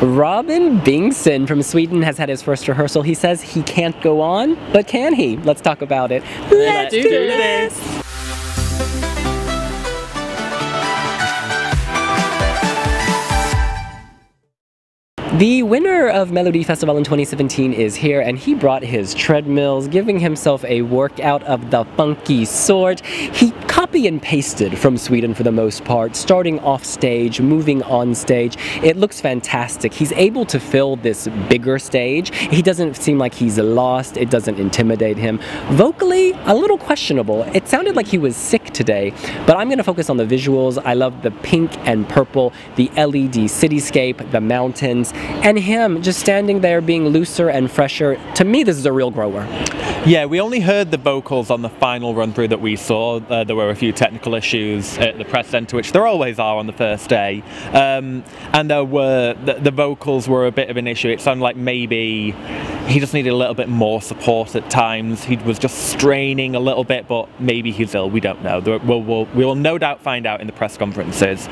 Robin Bengtsson from Sweden has had his first rehearsal. He says he can't go on, but can he? Let's talk about it. Let's do this! The winner of Melody Festival in 2017 is here, and he brought his treadmills, giving himself a workout of the funky sort. He copy and pasted from Sweden for the most part, starting off stage, moving on stage. It looks fantastic. He's able to fill this bigger stage. He doesn't seem like he's lost. It doesn't intimidate him. Vocally, a little questionable. It sounded like he was sick today, but I'm going to focus on the visuals. I love the pink and purple, the LED cityscape, the mountains, and him just standing there being looser and fresher. To me, this is a real grower. Yeah, we only heard the vocals on the final run through that we saw. There were a few technical issues at the press centre, which there always are on the first day. And there were the vocals were a bit of an issue. It sounded like maybe he just needed a little bit more support at times. He was just straining a little bit, but maybe he's ill. We don't know. We will no doubt find out in the press conferences.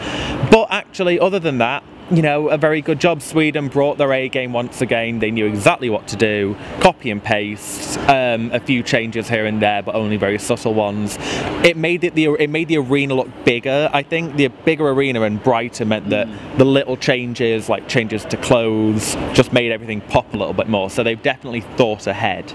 But actually, other than that, you know, a very good job. Sweden brought their A game once again. They knew exactly what to do. Copy and paste, a few changes here and there, but only very subtle ones. It made the arena look bigger. I think the bigger arena and brighter meant that the little changes, like changes to clothes, just made everything pop a little bit more. So they've definitely thought ahead.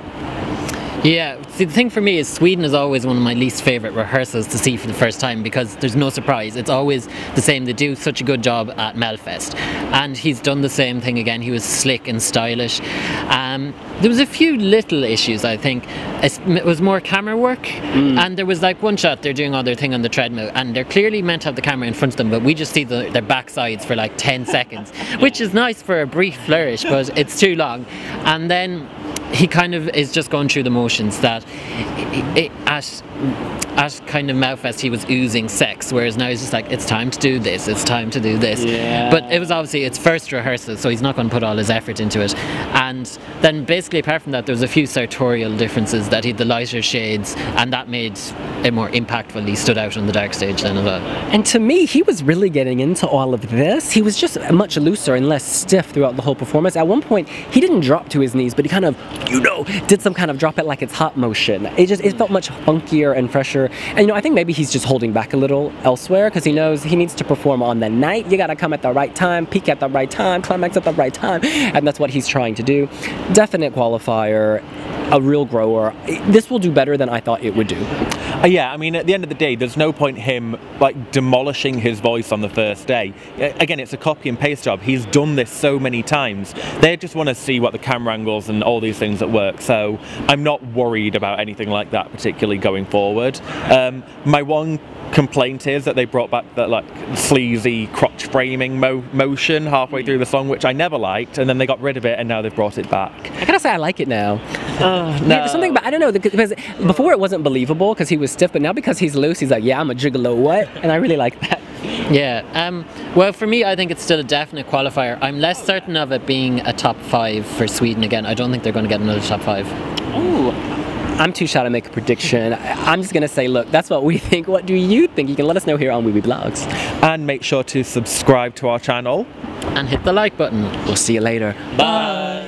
Yeah, see, the thing for me is Sweden is always one of my least favourite rehearsals to see for the first time, because there's no surprise. It's always the same. They do such a good job at Melfest, and he's done the same thing again. He was slick and stylish. There was a few little issues, I think. It was more camera work, and there was like one shot they're doing all their thing on the treadmill, and they're clearly meant to have the camera in front of them, but we just see their backsides for like 10 seconds, which is nice for a brief flourish, but it's too long. And then he kind of is just going through the motions that at kind of Melfest he was oozing sex, whereas now he's just like, it's time to do this, it's time to do this. Yeah. But it was obviously its first rehearsal, so he's not going to put all his effort into it. And then basically apart from that, there was a few sartorial differences, that he had the lighter shades, and that made it more impactful. He stood out on the dark stage then as well. And to me, he was really getting into all of this. He was just much looser and less stiff throughout the whole performance. At one point, he didn't drop to his knees, but he kind of, you know, did some kind of drop it like it's hot motion. It felt much funkier and fresher. And you know, I think maybe he's just holding back a little elsewhere, because he knows he needs to perform on the night. You gotta come at the right time, peak at the right time, climax at the right time, and that's what he's trying to do. Definite qualifier, a real grower. This will do better than I thought it would do. Yeah, I mean, at the end of the day, there's no point him like demolishing his voice on the first day. Again, it's a copy and paste job. He's done this so many times. They just want to see what the camera angles and all these things that work. So I'm not worried about anything like that, particularly going forward. My one complaint is that they brought back that like sleazy crotch framing motion halfway through the song, which I never liked, and then they got rid of it, and now they've brought it back. I gotta say, I like it now. No. There's something about, I don't know, because before it wasn't believable because he was stiff, but now because he's loose, he's like, yeah, I'm a gigolo, what? And I really like that. Yeah, well, for me, I think it's still a definite qualifier. I'm less certain of it being a top 5 for Sweden again. I don't think they're going to get another top 5. Ooh. I'm too shy to make a prediction. I'm just going to say, look, that's what we think. What do you think? You can let us know here on wiwibloggs. And make sure to subscribe to our channel. And hit the like button. We'll see you later. Bye.